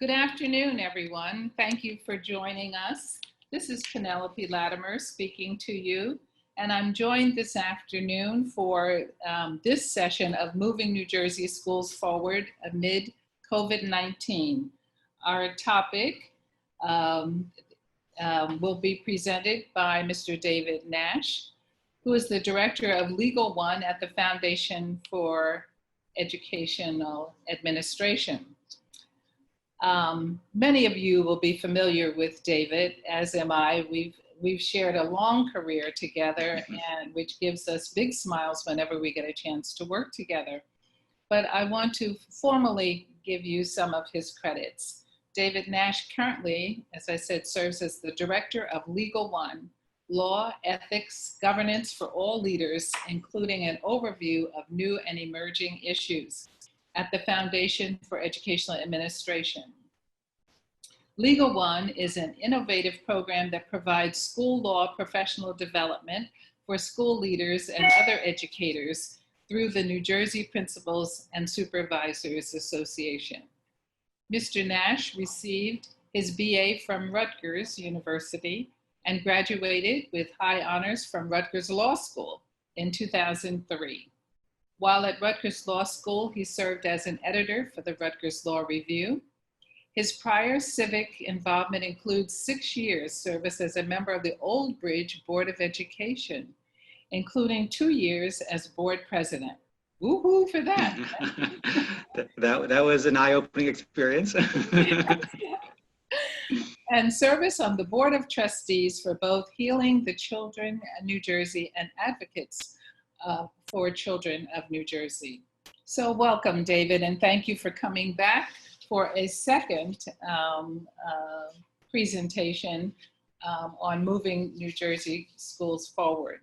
Good afternoon, everyone. Thank you for joining us. This is Penelope Lattimer speaking to you, and I'm joined this afternoon for this session of Moving New Jersey Schools Forward Amid COVID-19. Our topic will be presented by Mr. David Nash, who is the Director of Legal One at the Foundation for Educational Administration. Many of you will be familiar with David, as am I. We've shared a long career together, and which gives us big smiles whenever we get a chance to work together. But I want to formally give you some of his credits. David Nash currently, as I said, serves as the Director of Legal One, Law, Ethics, Governance for All Leaders, including an overview of new and emerging issues at the Foundation for Educational Administration. Legal One is an innovative program that provides school law professional development for school leaders and other educators through the New Jersey Principals and Supervisors Association. Mr. Nash received his BA from Rutgers University and graduated with high honors from Rutgers Law School in 2003. While at Rutgers Law School, he served as an editor for the Rutgers Law Review. His prior civic involvement includes 6 years service as a member of the Old Bridge Board of Education, including 2 years as board president. Woohoo for that. that was an eye-opening experience. And service on the Board of Trustees for both Healing the Children of New Jersey and Advocates for Children of New Jersey. So welcome, David, and thank you for coming back for a second presentation on moving New Jersey schools forward.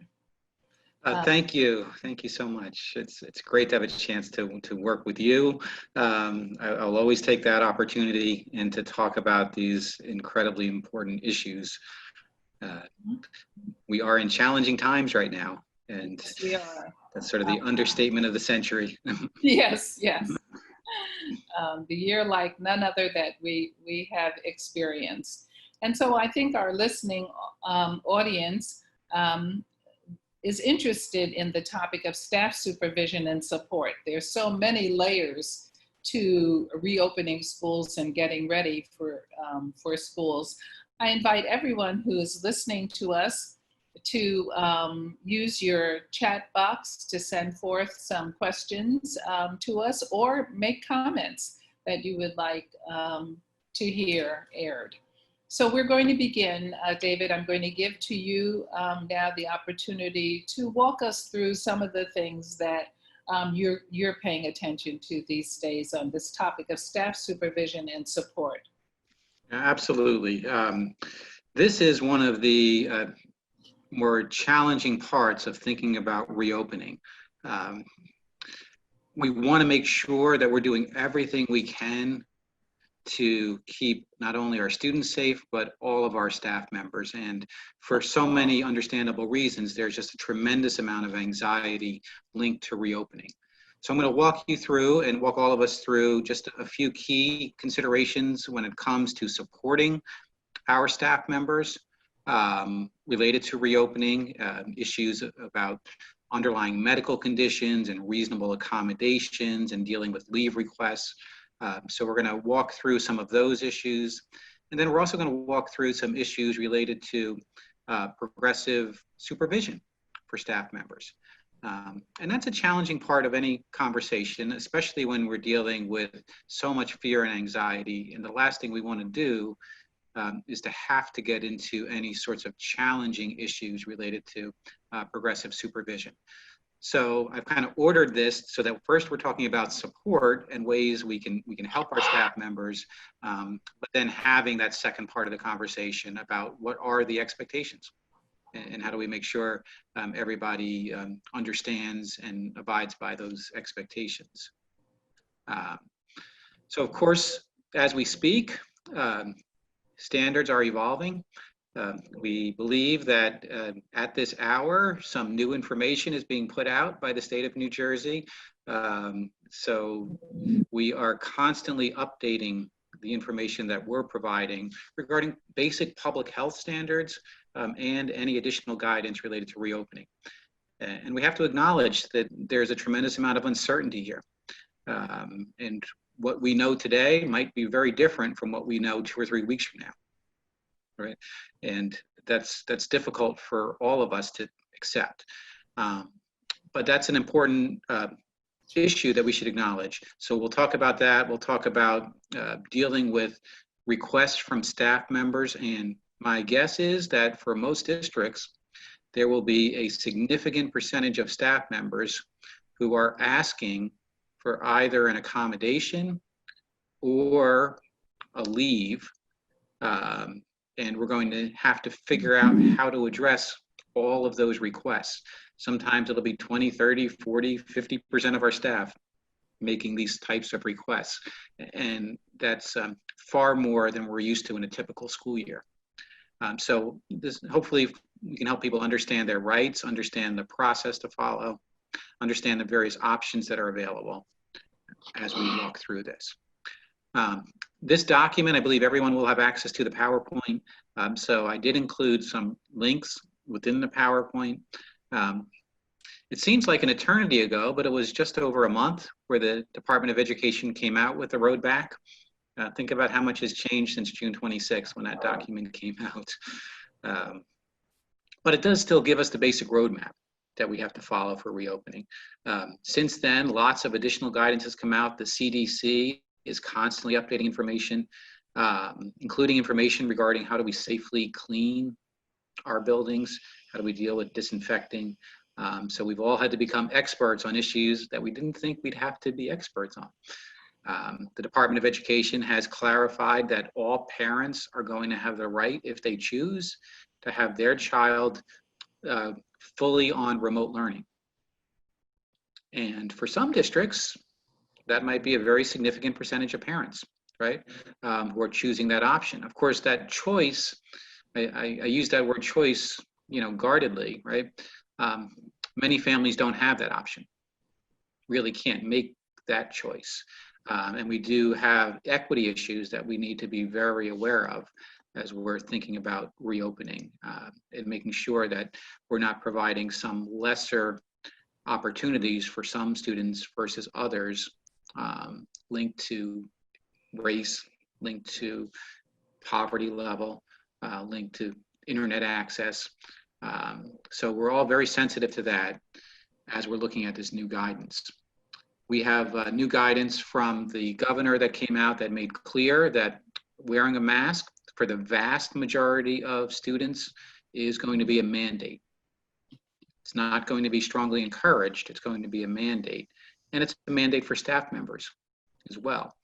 Thank you so much. It's great to have a chance to work with you. I'll always take that opportunity and to talk about these incredibly important issues. We are in challenging times right now. And yes, we are. That's sort of the understatement of the century. Yes. The year like none other that we have experienced. And so I think our listening audience is interested in the topic of staff supervision and support. There's so many layers to reopening schools and getting ready for schools. I invite everyone who is listening to us to use your chat box to send forth some questions to us or make comments that you would like to hear aired. So we're going to begin, David. I'm going to give to you now the opportunity to walk us through some of the things that you're paying attention to these days on this topic of staff supervision and support. Absolutely. This is one of the more challenging parts of thinking about reopening. We want to make sure that we're doing everything we can to keep not only our students safe, but all of our staff members. And for so many understandable reasons, there's just a tremendous amount of anxiety linked to reopening. So I'm going to walk you through and walk all of us through just a few key considerations when it comes to supporting our staff members related to reopening, issues about underlying medical conditions and reasonable accommodations and dealing with leave requests. So we're going to walk through some of those issues. And then we're also going to walk through some issues related to progressive supervision for staff members. And that's a challenging part of any conversation, especially when we're dealing with so much fear and anxiety. And the last thing we want to do is to have to get into any sorts of challenging issues related to progressive supervision. So I've kind of ordered this so that first we're talking about support and ways we can help our staff members, but then having that second part of the conversation about what are the expectations and how do we make sure everybody understands and abides by those expectations. So of course, as we speak, standards are evolving. We believe that at this hour, some new information is being put out by the state of New Jersey. So we are constantly updating the information that we're providing regarding basic public health standards and any additional guidance related to reopening. And we have to acknowledge that there's a tremendous amount of uncertainty here. And what we know today might be very different from what we know 2 or 3 weeks from now, right? And that's difficult for all of us to accept. But that's an important issue that we should acknowledge. So we'll talk about that. We'll talk about dealing with requests from staff members. And my guess is that for most districts, there will be a significant percentage of staff members who are asking for either an accommodation or a leave. And we're going to have to figure out how to address all of those requests. Sometimes it'll be 20, 30, 40, 50% of our staff making these types of requests. And that's far more than we're used to in a typical school year. So this, hopefully we can help people understand their rights, understand the process to follow, understand the various options that are available as we walk through this. This document, I believe everyone will have access to the PowerPoint. So I did include some links within the PowerPoint. It seems like an eternity ago, but it was just over a month where the Department of Education came out with the road back. Think about how much has changed since June 26th when that document came out. But it does still give us the basic roadmap that we have to follow for reopening. Since then, lots of additional guidance has come out. The CDC is constantly updating information, including information regarding how do we safely clean our buildings, how do we deal with disinfecting. So we've all had to become experts on issues that we didn't think we'd have to be experts on. The Department of Education has clarified that all parents are going to have the right, if they choose, to have their child fully on remote learning. And for some districts, that might be a very significant percentage of parents, right, who are choosing that option. Of course, that choice, I use that word choice, guardedly, right? Many families don't have that option, really can't make that choice. And we do have equity issues that we need to be very aware of as we're thinking about reopening and making sure that we're not providing some lesser opportunities for some students versus others linked to race, linked to poverty level, linked to internet access. So we're all very sensitive to that as we're looking at this new guidance. We have new guidance from the governor that came out that made clear that wearing a mask for the vast majority of students is going to be a mandate. It's not going to be strongly encouraged, it's going to be a mandate. And it's a mandate for staff members as well.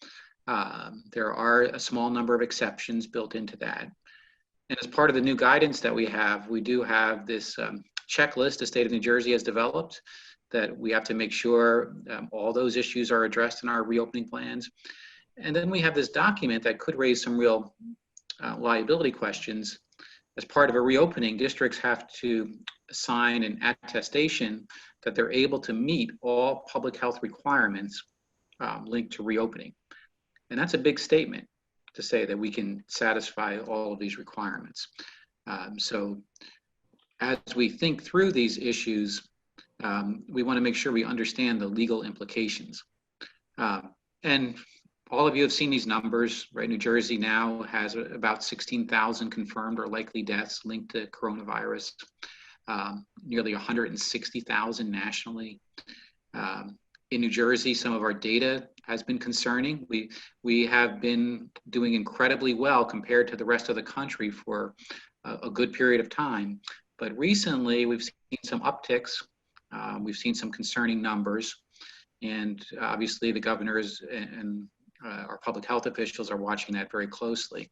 There are a small number of exceptions built into that. And as part of the new guidance that we do have this checklist the state of New Jersey has developed that we have to make sure all those issues are addressed in our reopening plans. And then we have this document that could raise some real liability questions. As part of a reopening, districts have to sign an attestation that they're able to meet all public health requirements linked to reopening. And that's a big statement to say that we can satisfy all of these requirements. So as we think through these issues, we want to make sure we understand the legal implications. And all of you have seen these numbers, right? New Jersey now has about 16,000 confirmed or likely deaths linked to coronavirus, nearly 160,000 nationally. In New Jersey, some of our data has been concerning. We have been doing incredibly well compared to the rest of the country for a good period of time. But recently, we've seen some upticks. We've seen some concerning numbers. And obviously, the governors and our public health officials are watching that very closely.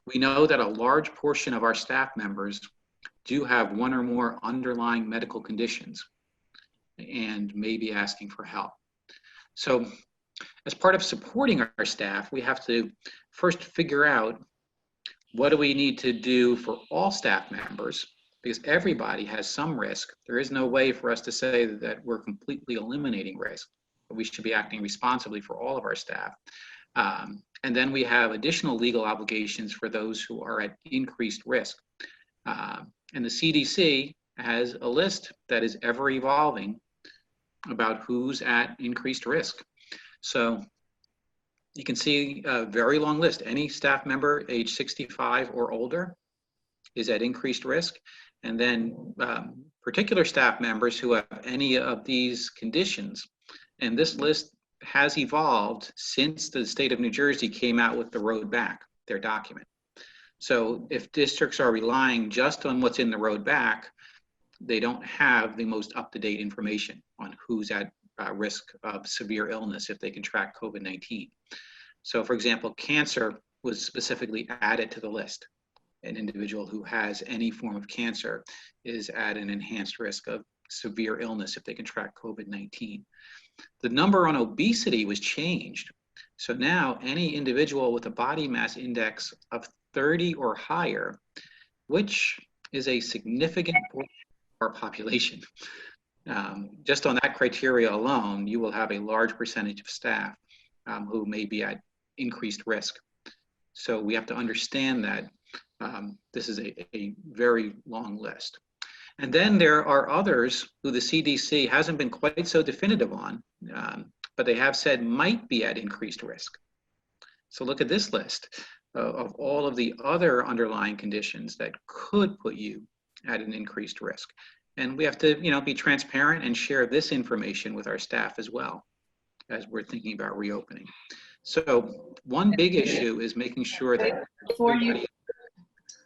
We know that a large portion of our staff members do have one or more underlying medical conditions and may be asking for help. So as part of supporting our staff, we have to first figure out what do we need to do for all staff members, because everybody has some risk. There is no way for us to say that we're completely eliminating risk, but we should be acting responsibly for all of our staff. And then we have additional legal obligations for those who are at increased risk. And the CDC has a list that is ever evolving about who's at increased risk. So you can see a very long list. Any staff member age 65 or older is at increased risk. And then particular staff members who have any of these conditions. And this list has evolved since the state of New Jersey came out with the Road Back, their document. So if districts are relying just on what's in the Road Back, they don't have the most up-to-date information on who's at risk of severe illness if they contract COVID-19. So for example, cancer was specifically added to the list. An individual who has any form of cancer is at an enhanced risk of severe illness if they contract COVID-19. The number on obesity was changed. So now any individual with a body mass index of 30 or higher, which is a significant portion of our population, just on that criteria alone, you will have a large percentage of staff who may be at increased risk. So we have to understand that this is a very long list. And then there are others who the CDC hasn't been quite so definitive on, but they have said might be at increased risk. So look at this list of all of the other underlying conditions that could put you at an increased risk. And we have to, be transparent and share this information with our staff as well as we're thinking about reopening. So one big issue is making sure that before you,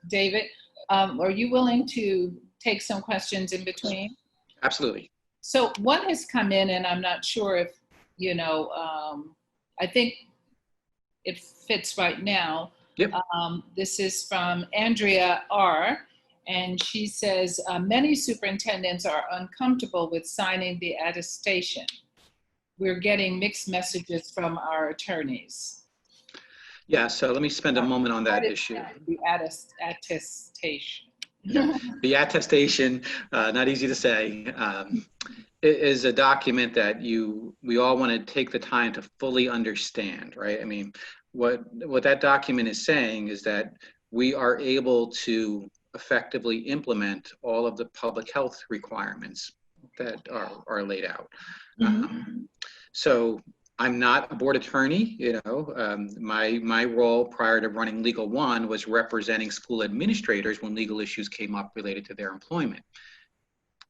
David, are you willing to take some questions in between? Absolutely. So one has come in, and I'm not sure if, I think it fits right now. Yep. This is from Andrea R. And she says, many superintendents are uncomfortable with signing the attestation. We're getting mixed messages from our attorneys. Yeah, so let me spend a moment on that issue. The attestation. Yeah. The attestation, not easy to say, is a document that we all want to take the time to fully understand, right? I mean, what that document is saying is that we are able to effectively implement all of the public health requirements that are laid out. Mm-hmm. So I'm not a board attorney, my role prior to running Legal One was representing school administrators when legal issues came up related to their employment.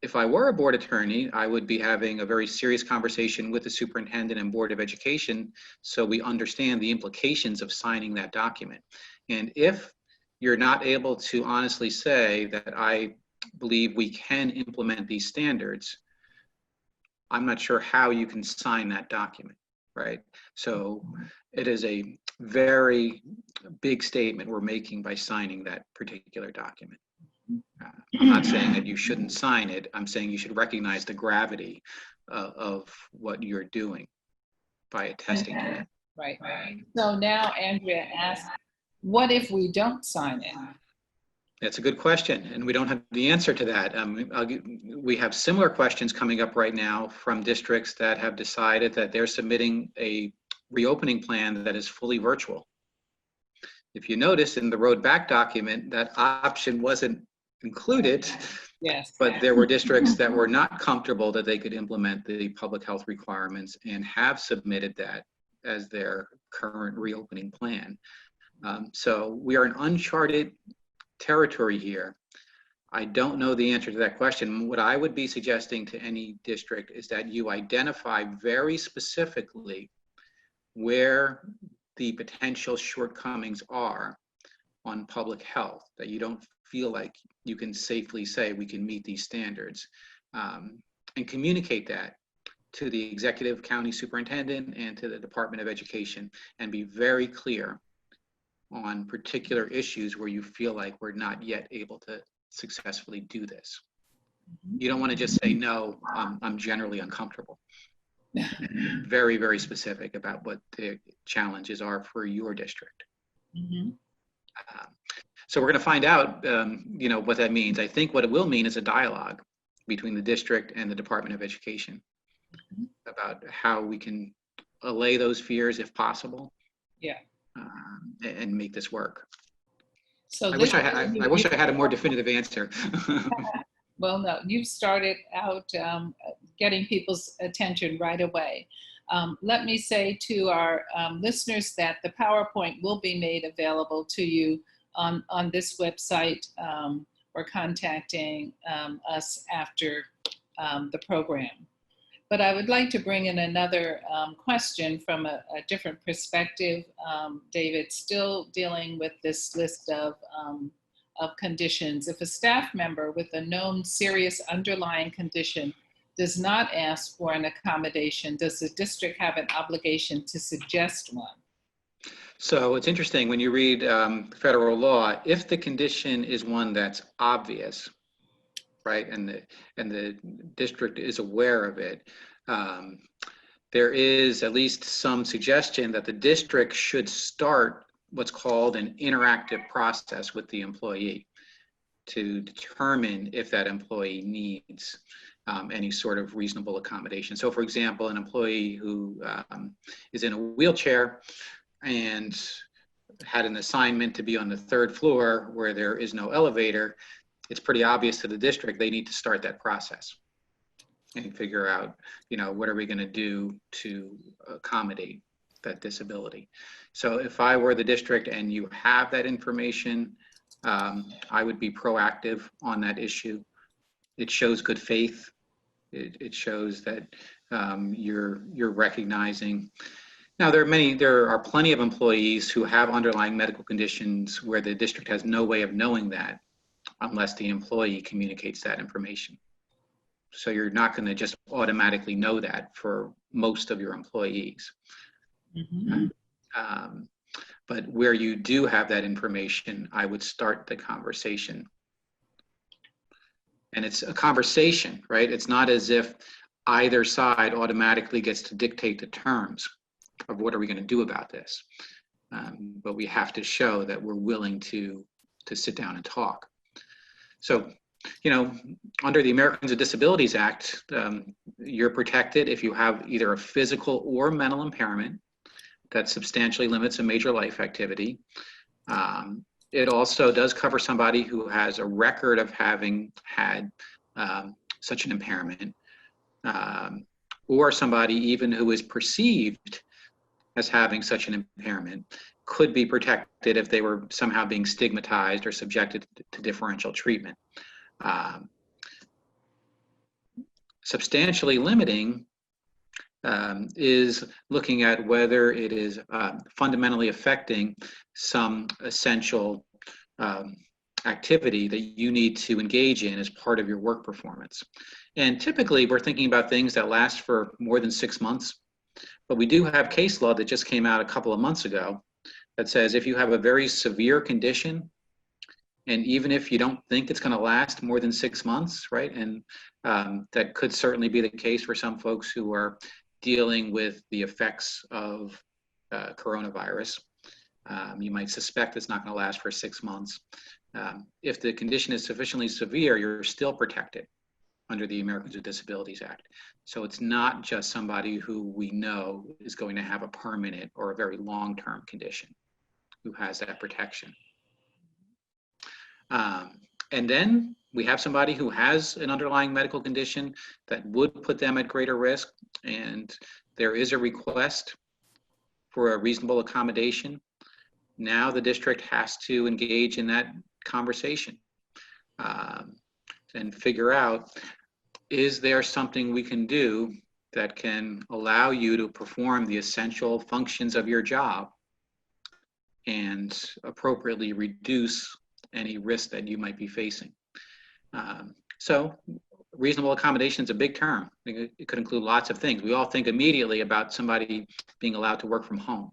If I were a board attorney, I would be having a very serious conversation with the superintendent and Board of Education so we understand the implications of signing that document. And if you're not able to honestly say that I believe we can implement these standards, I'm not sure how you can sign that document, right? So it is a very big statement we're making by signing that particular document. I'm not saying that you shouldn't sign it. I'm saying you should recognize the gravity of what you're doing by attesting to it. Right. So now Andrea asks, what if we don't sign it? That's a good question, and we don't have the answer to that. We have similar questions coming up right now from districts that have decided that they're submitting a reopening plan that is fully virtual. If you notice in the Road Back document, that option wasn't included. Yes. But there were districts that were not comfortable that they could implement the public health requirements and have submitted that as their current reopening plan. So we are in uncharted territory here. I don't know the answer to that question. What I would be suggesting to any district is that you identify very specifically where the potential shortcomings are on public health, that you don't feel like you can safely say we can meet these standards, and communicate that to the executive county superintendent and to the Department of Education, and be very clear on particular issues where you feel like we're not yet able to successfully do this. You don't want to just say, no, I'm generally uncomfortable. Very, very specific about what the challenges are for your district. Mm-hmm. So we're going to find out, what that means. I think what it will mean is a dialogue between the district and the Department of Education about how we can allay those fears if possible. Yeah. and make this work. So I this, wish I had a more definitive answer. well, no, you've started out getting people's attention right away. Let me say to our listeners that the PowerPoint will be made available to you on this website or contacting us after the program. But I would like to bring in another question from a different perspective. David, still dealing with this list of conditions. If a staff member with a known serious underlying condition does not ask for an accommodation, does the district have an obligation to suggest one? So it's interesting when you read federal law, if the condition is one that's obvious, right, and the district is aware of it, there is at least some suggestion that the district should start what's called an interactive process with the employee to determine if that employee needs any sort of reasonable accommodation. So for example, an employee who is in a wheelchair and had an assignment to be on the 3rd floor where there is no elevator, it's pretty obvious to the district they need to start that process and figure out, what are we going to do to accommodate that disability. So if I were the district and you have that information, I would be proactive on that issue. It shows good faith. It shows that you're recognizing. Now, there are plenty of employees who have underlying medical conditions where the district has no way of knowing that unless the employee communicates that information. So you're not going to just automatically know that for most of your employees. Mm-hmm. But where you do have that information, I would start the conversation. And it's a conversation, right? It's not as if either side automatically gets to dictate the terms of what are we going to do about this. But we have to show that we're willing to sit down and talk. So, under the Americans with Disabilities Act, you're protected if you have either a physical or mental impairment that substantially limits a major life activity. It also does cover somebody who has a record of having had such an impairment, or somebody even who is perceived as having such an impairment could be protected if they were somehow being stigmatized or subjected to differential treatment. Substantially limiting is looking at whether it is fundamentally affecting some essential activity that you need to engage in as part of your work performance. And typically we're thinking about things that last for more than 6 months, but we do have case law that just came out a couple of months ago that says if you have a very severe condition, and even if you don't think it's going to last more than 6 months, right? And that could certainly be the case for some folks who are dealing with the effects of coronavirus. You might suspect it's not going to last for 6 months. If the condition is sufficiently severe, you're still protected under the Americans with Disabilities Act. So it's not just somebody who we know is going to have a permanent or a very long-term condition who has that protection. And then we have somebody who has an underlying medical condition that would put them at greater risk, and there is a request for a reasonable accommodation. Now the district has to engage in that conversation and figure out, is there something we can do that can allow you to perform the essential functions of your job and appropriately reduce any risk that you might be facing. So reasonable accommodation is a big term. It could include lots of things. We all think immediately about somebody being allowed to work from home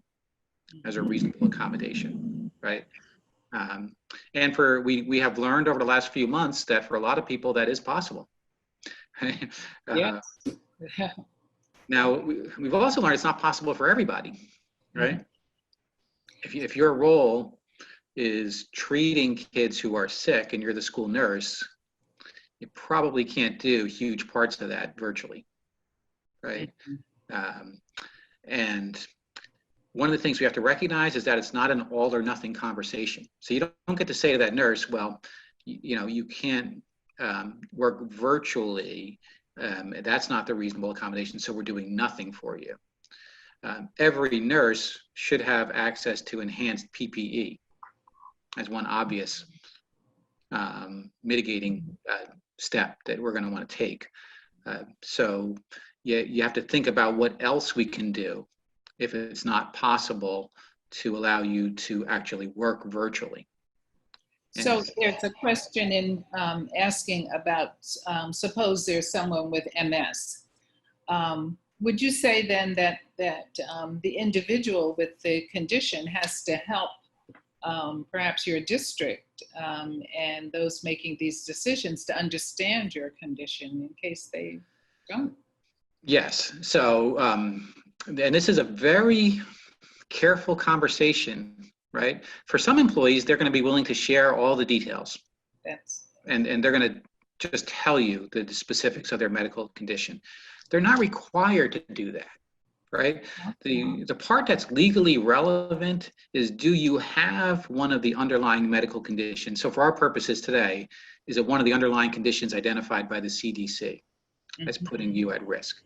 as a reasonable accommodation, right? And we have learned over the last few months that for a lot of people that is possible. Yes. Now, we've also learned it's not possible for everybody, right? If your role is treating kids who are sick and you're the school nurse, you probably can't do huge parts of that virtually, right? And one of the things we have to recognize is that it's not an all or nothing conversation. So you don't get to say to that nurse, well, you can't work virtually. That's not the reasonable accommodation, so we're doing nothing for you. Every nurse should have access to enhanced PPE as one obvious mitigating step that we're going to want to take. So you have to think about what else we can do if it's not possible to allow you to actually work virtually. So there's a question in asking about, suppose there's someone with MS. Would you say then that the individual with the condition has to help perhaps your district and those making these decisions to understand your condition in case they don't? Yes. So, and this is a very careful conversation, right? For some employees, they're going to be willing to share all the details. And they're going to just tell you the specifics of their medical condition. They're not required to do that, right? The part that's legally relevant is, do you have one of the underlying medical conditions? So for our purposes today, is it one of the underlying conditions identified by the CDC that's putting you at risk?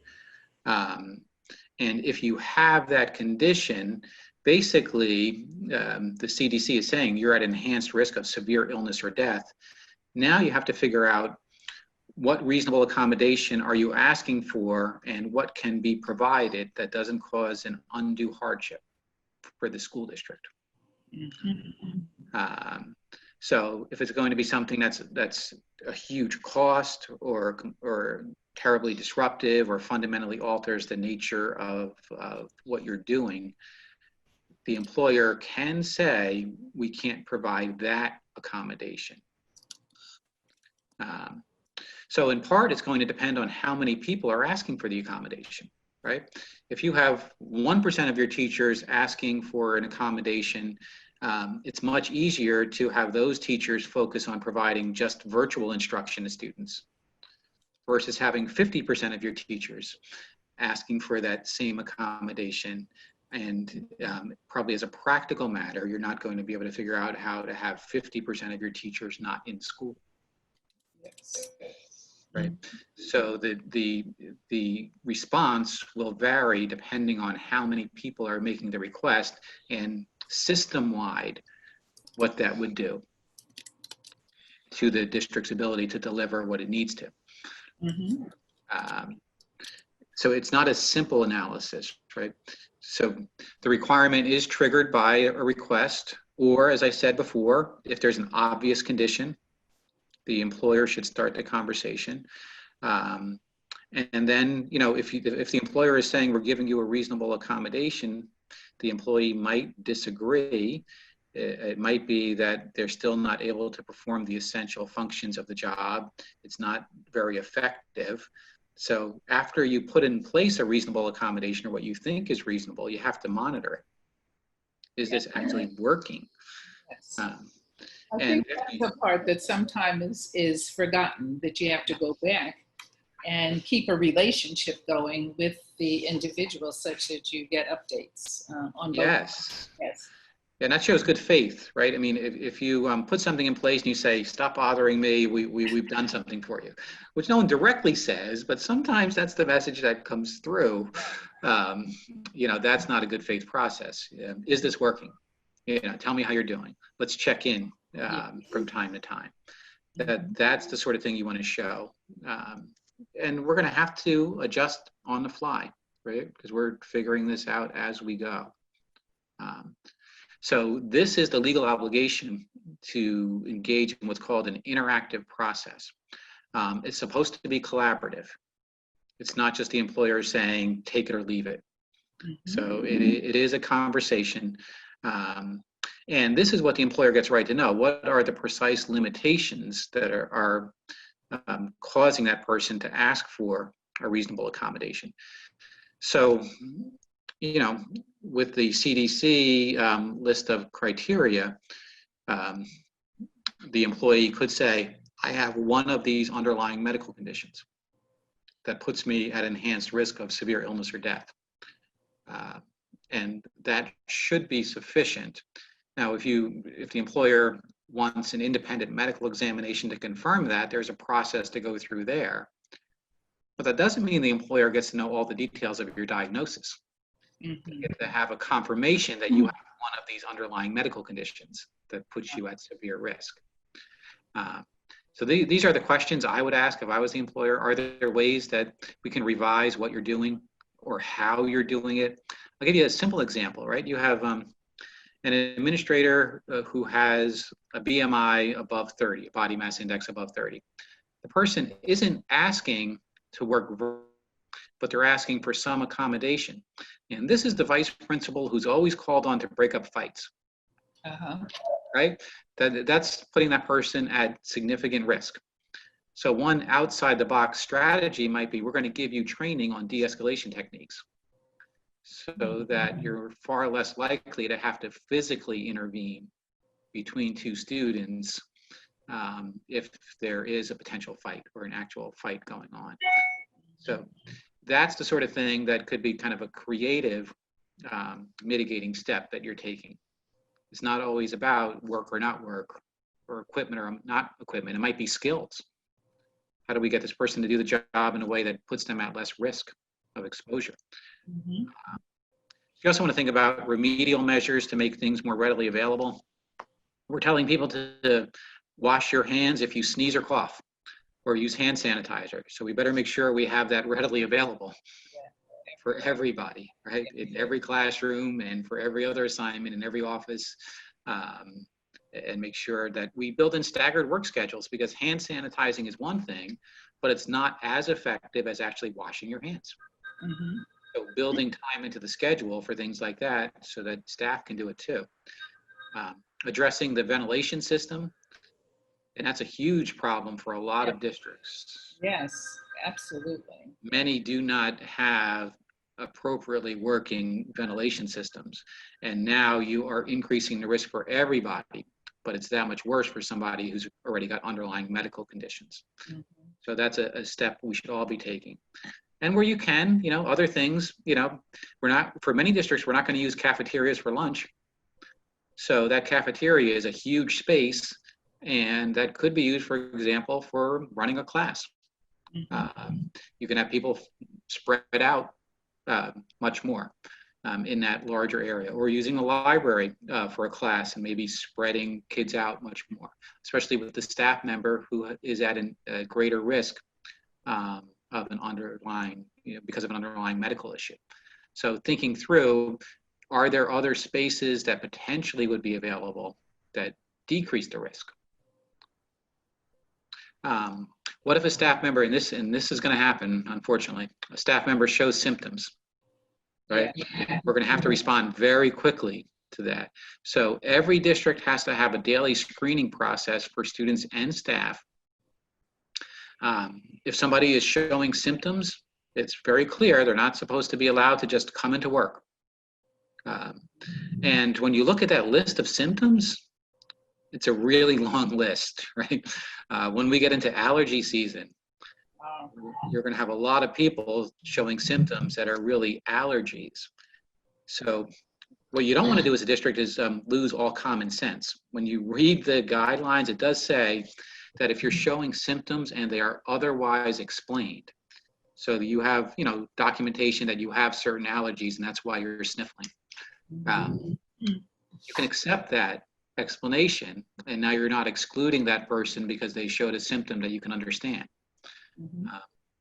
And if you have that condition, basically the CDC is saying you're at enhanced risk of severe illness or death. Now you have to figure out what reasonable accommodation are you asking for and what can be provided that doesn't cause an undue hardship for the school district. So if it's going to be something that's a huge cost or terribly disruptive or fundamentally alters the nature of what you're doing, the employer can say, we can't provide that accommodation. So in part, it's going to depend on how many people are asking for the accommodation, right? If you have 1% of your teachers asking for an accommodation, it's much easier to have those teachers focus on providing just virtual instruction to students versus having 50% of your teachers asking for that same accommodation. And probably as a practical matter, you're not going to be able to figure out how to have 50% of your teachers not in school. Yes. Right. So the response will vary depending on how many people are making the request and system-wide what that would do to the district's ability to deliver what it needs to. So it's not a simple analysis, right? So the requirement is triggered by a request, or as I said before, if there's an obvious condition, the employer should start the conversation. And then, if the employer is saying we're giving you a reasonable accommodation, the employee might disagree. It might be that they're still not able to perform the essential functions of the job. It's not very effective. So after you put in place a reasonable accommodation or what you think is reasonable, you have to monitor it. Is this actually working? Yes. I think that's the part that sometimes is forgotten, that you have to go back and keep a relationship going with the individual such that you get updates on both. Yes. Yes. And that shows good faith, right? I mean, if you put something in place and you say, stop bothering me, we've done something for you, which no one directly says, but sometimes that's the message that comes through. That's not a good faith process. Is this working? Tell me how you're doing. Let's check in from time to time. That's the sort of thing you want to show. And we're going to have to adjust on the fly, right? Because we're figuring this out as we go. So this is the legal obligation to engage in what's called an interactive process. It's supposed to be collaborative. It's not just the employer saying, take it or leave it. So it is a conversation. And this is what the employer gets right to know. What are the precise limitations that are causing that person to ask for a reasonable accommodation? So, with the CDC list of criteria, the employee could say, I have one of these underlying medical conditions that puts me at enhanced risk of severe illness or death. and that should be sufficient. Now, if the employer wants an independent medical examination to confirm that, there's a process to go through there. But that doesn't mean the employer gets to know all the details of your diagnosis. You get to have a confirmation that you have one of these underlying medical conditions that puts you at severe risk. So these are the questions I would ask if I was the employer. Are there ways that we can revise what you're doing or how you're doing it? I'll give you a simple example, right? You have an administrator who has a BMI above 30, a body mass index above 30. The person isn't asking to work, but they're asking for some accommodation. And this is the vice principal who's always called on to break up fights. Right? That's putting that person at significant risk. So one outside the box strategy might be, we're going to give you training on de-escalation techniques so that you're far less likely to have to physically intervene between two students if there is a potential fight or an actual fight going on. So that's the sort of thing that could be kind of a creative mitigating step that you're taking. It's not always about work or not work, or equipment or not equipment. It might be skills. How do we get this person to do the job in a way that puts them at less risk of exposure? You also want to think about remedial measures to make things more readily available. We're telling people to wash your hands if you sneeze or cough, or use hand sanitizer. So we better make sure we have that readily available for everybody, right? In every classroom and for every other assignment in every office, and make sure that we build in staggered work schedules, because hand sanitizing is one thing, but it's not as effective as actually washing your hands. So building time into the schedule for things like that so that staff can do it too. Addressing the ventilation system, and that's a huge problem for a lot of districts. Yes, absolutely. Many do not have appropriately working ventilation systems. And now you are increasing the risk for everybody, but it's that much worse for somebody who's already got underlying medical conditions. So that's a step we should all be taking. And where you can, other things, for many districts, we're not going to use cafeterias for lunch. So that cafeteria is a huge space, and that could be used, for example, for running a class. You can have people spread out much more in that larger area, or using a library for a class and maybe spreading kids out much more, especially with the staff member who is at a greater risk of an underlying, because of an underlying medical issue. So thinking through, are there other spaces that potentially would be available that decrease the risk? What if a staff member, and this is going to happen, unfortunately, a staff member shows symptoms, right? We're going to have to respond very quickly to that. So every district has to have a daily screening process for students and staff. If somebody is showing symptoms, it's very clear they're not supposed to be allowed to just come into work. And when you look at that list of symptoms, it's a really long list, right? When we get into allergy season, you're going to have a lot of people showing symptoms that are really allergies. So what you don't want to do as a district is lose all common sense. When you read the guidelines, it does say that if you're showing symptoms and they are otherwise explained, so that you have, documentation that you have certain allergies and that's why you're sniffling. You can accept that explanation, and now you're not excluding that person because they showed a symptom that you can understand.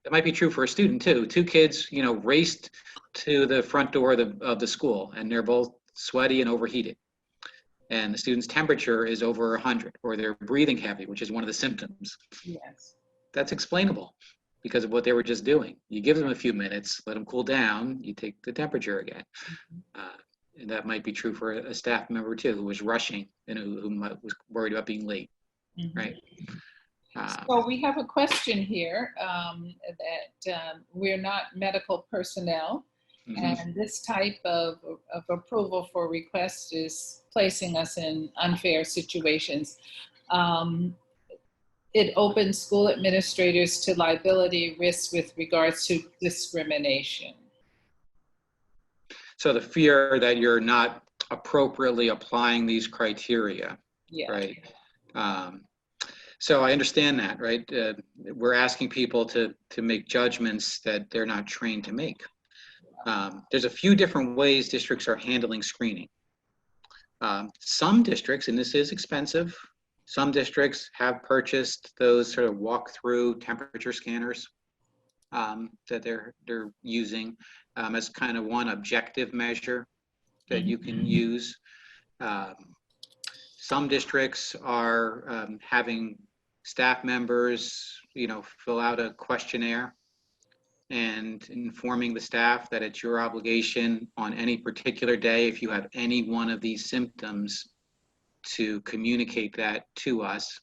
That might be true for a student too. Two kids, raced to the front door of the school, and they're both sweaty and overheated. And the student's temperature is over 100, or they're breathing heavy, which is one of the symptoms. Yes. That's explainable because of what they were just doing. You give them a few minutes, let them cool down, you take the temperature again. And that might be true for a staff member too, who was rushing and who was worried about being late, right? So we have a question here that we're not medical personnel, and this type of approval for requests is placing us in unfair situations. It opens school administrators to liability risks with regards to discrimination. So the fear that you're not appropriately applying these criteria, Yeah. right? So I understand that, right? We're asking people to make judgments that they're not trained to make. There's a few different ways districts are handling screening. Some districts, and this is expensive, some districts have purchased those sort of walk-through temperature scanners that they're using as kind of one objective measure that you can use. Some districts are having staff members, fill out a questionnaire and informing the staff that it's your obligation on any particular day, if you have any one of these symptoms, to communicate that to us.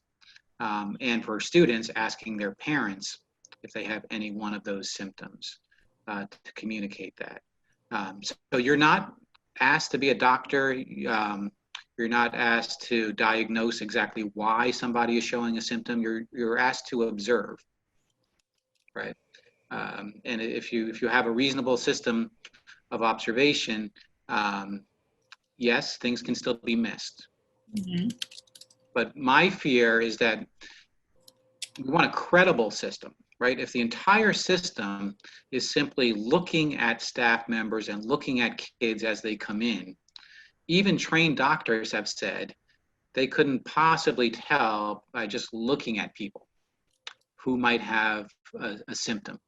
And for students, asking their parents if they have any one of those symptoms to communicate that. So you're not asked to be a doctor. You're not asked to diagnose exactly why somebody is showing a symptom. You're asked to observe, right? And if you have a reasonable system of observation, yes, things can still be missed. But my fear is that we want a credible system, right? If the entire system is simply looking at staff members and looking at kids as they come in, even trained doctors have said they couldn't possibly tell by just looking at people who might have a symptom.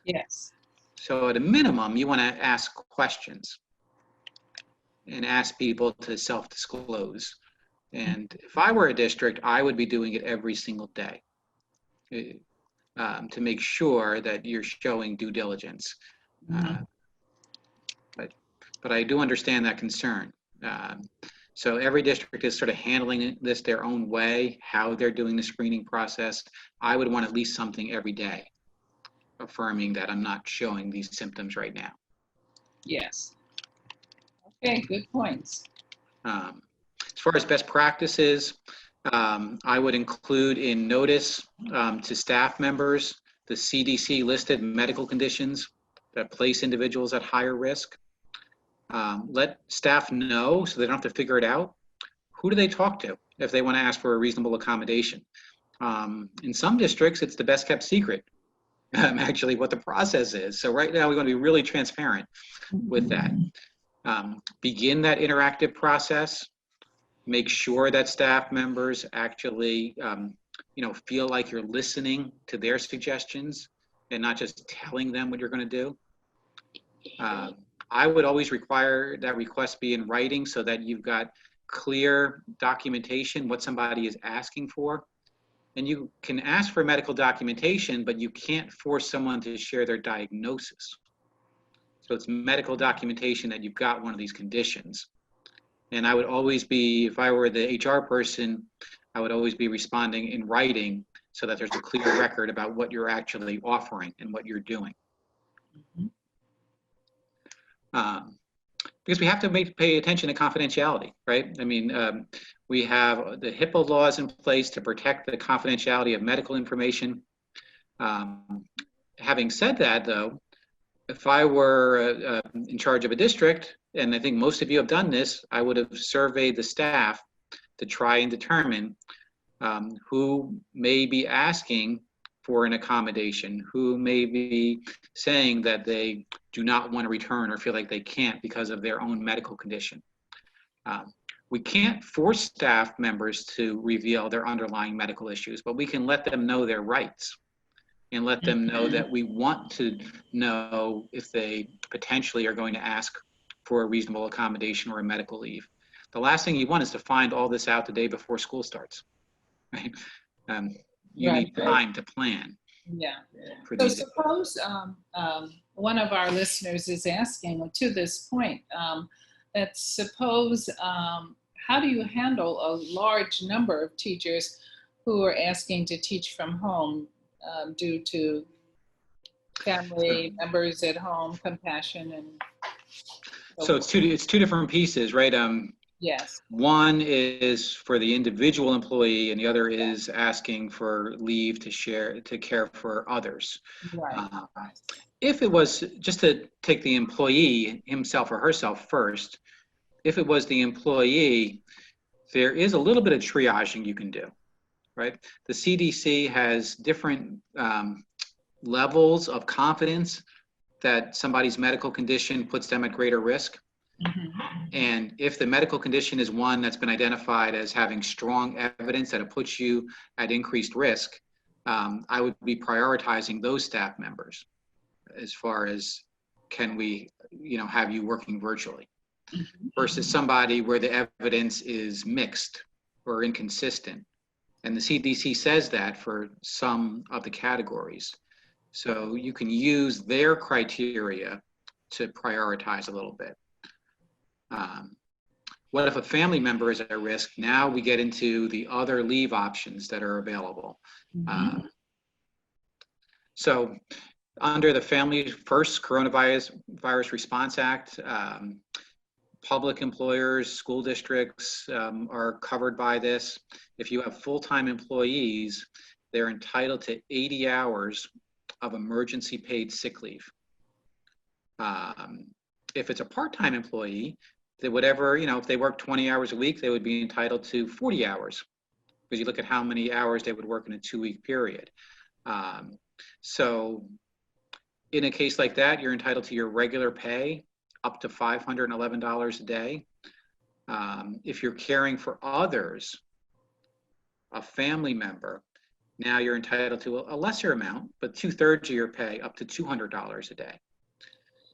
Yes. So at a minimum, you want to ask questions and ask people to self-disclose. And if I were a district, I would be doing it every single day to make sure that you're showing due diligence. But I do understand that concern. So every district is sort of handling this their own way, how they're doing the screening process. I would want at least something every day affirming that I'm not showing these symptoms right now. Yes. Okay, good points. As far as best practices, I would include in notice to staff members the CDC listed medical conditions that place individuals at higher risk. Let staff know so they don't have to figure it out. Who do they talk to if they want to ask for a reasonable accommodation? In some districts, it's the best kept secret, actually, what the process is. So right now, we want to be really transparent with that. Begin that interactive process. Make sure that staff members actually, feel like you're listening to their suggestions and not just telling them what you're going to do. I would always require that request be in writing so that you've got clear documentation, what somebody is asking for. And you can ask for medical documentation, but you can't force someone to share their diagnosis. So it's medical documentation that you've got one of these conditions. And I would always be, if I were the HR person, I would always be responding in writing so that there's a clear record about what you're actually offering and what you're doing. Because we have to pay attention to confidentiality, right? I mean, we have the HIPAA laws in place to protect the confidentiality of medical information. Having said that, though, if I were in charge of a district, and I think most of you have done this, I would have surveyed the staff to try and determine who may be asking for an accommodation, who may be saying that they do not want to return or feel like they can't because of their own medical condition. We can't force staff members to reveal their underlying medical issues, but we can let them know their rights and let them know that we want to know if they potentially are going to ask for a reasonable accommodation or a medical leave. The last thing you want is to find all this out the day before school starts, right? You need time to plan. Yeah. So suppose one of our listeners is asking to this point, that suppose, how do you handle a large number of teachers who are asking to teach from home due to family members at home, compassion, and so it's two different pieces, right? Yes. One is for the individual employee, and the other is asking for leave to care for others. Right. if it was, just to take the employee himself or herself first, if it was the employee, there is a little bit of triaging you can do, right? The CDC has different levels of confidence that somebody's medical condition puts them at greater risk. And if the medical condition is one that's been identified as having strong evidence that it puts you at increased risk, I would be prioritizing those staff members as far as, can we, have you working virtually, versus somebody where the evidence is mixed or inconsistent. And the CDC says that for some of the categories. So you can use their criteria to prioritize a little bit. What if a family member is at risk? Now we get into the other leave options that are available. So under the Family First Coronavirus Response Act, public employers, school districts are covered by this. If you have full-time employees, they're entitled to 80 hours of emergency paid sick leave. If it's a part-time employee, that whatever, if they work 20 hours a week, they would be entitled to 40 hours, because you look at how many hours they would work in a 2-week period. So in a case like that, you're entitled to your regular pay up to $511 a day. If you're caring for others, a family member, now you're entitled to a lesser amount, but 2/3 of your pay, up to $200 a day.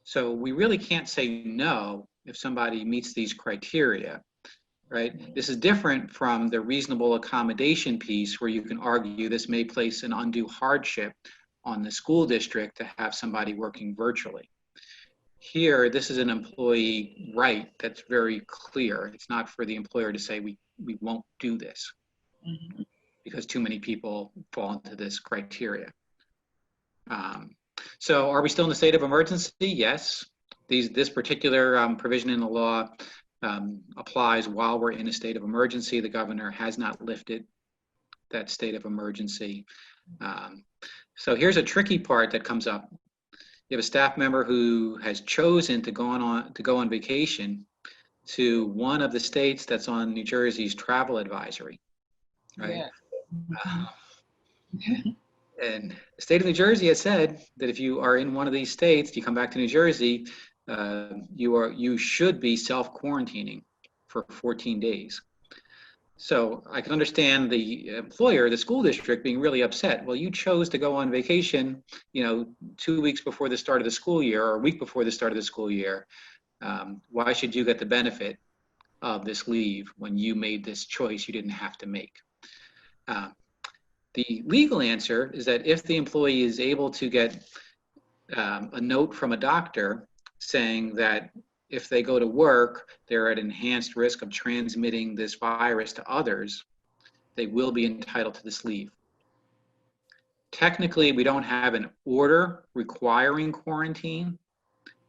So we really can't say no if somebody meets these criteria, right? This is different from the reasonable accommodation piece, where you can argue this may place an undue hardship on the school district to have somebody working virtually. Here, this is an employee right that's very clear. It's not for the employer to say, we won't do this because too many people fall into this criteria. So are we still in the state of emergency? Yes. This particular provision in the law applies while we're in a state of emergency. The governor has not lifted that state of emergency. So here's a tricky part that comes up. You have a staff member who has chosen to go on vacation to one of the states that's on New Jersey's travel advisory, right? Yeah. And the state of New Jersey has said that if you are in one of these states, you come back to New Jersey, you should be self-quarantining for 14 days. So I can understand the employer, the school district, being really upset. Well, you chose to go on vacation, 2 weeks before the start of the school year, or a week before the start of the school year. Why should you get the benefit of this leave when you made this choice you didn't have to make? The legal answer is that if the employee is able to get a note from a doctor saying that if they go to work, they're at enhanced risk of transmitting this virus to others, they will be entitled to this leave. Technically, we don't have an order requiring quarantine.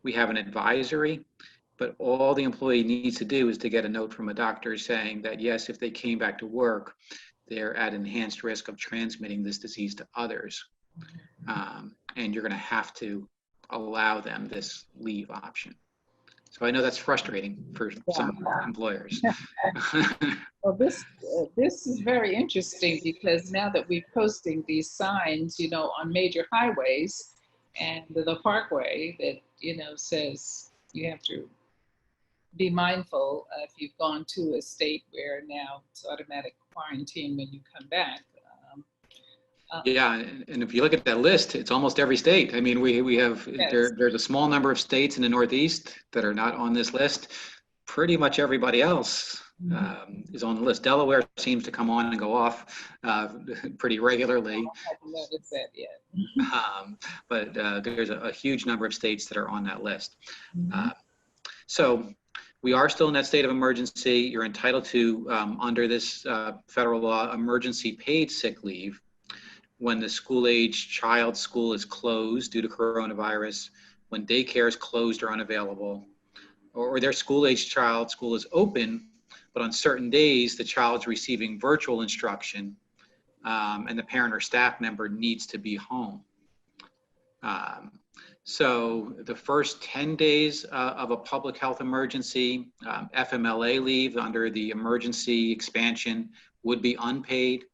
We have an advisory, but all the employee needs to do is to get a note from a doctor saying that, yes, if they came back to work, they're at enhanced risk of transmitting this disease to others. And you're going to have to allow them this leave option. So I know that's frustrating for some employers. Well, this is very interesting, because now that we're posting these signs, on major highways and the parkway that, says you have to be mindful if you've gone to a state where now it's automatic quarantine when you come back. Yeah, and if you look at that list, it's almost every state. I mean, we have, yes, there's a small number of states in the Northeast that are not on this list. Pretty much everybody else is on the list. Delaware seems to come on and go off pretty regularly. I haven't noticed that yet. But there's a huge number of states that are on that list. So we are still in that state of emergency. You're entitled to, under this federal law, emergency paid sick leave when the school-age child's school is closed due to coronavirus, when daycare is closed or unavailable, or their school-age child's school is open, but on certain days the child's receiving virtual instruction and the parent or staff member needs to be home. So the first 10 days of a public health emergency, FMLA leave under the emergency expansion would be unpaid.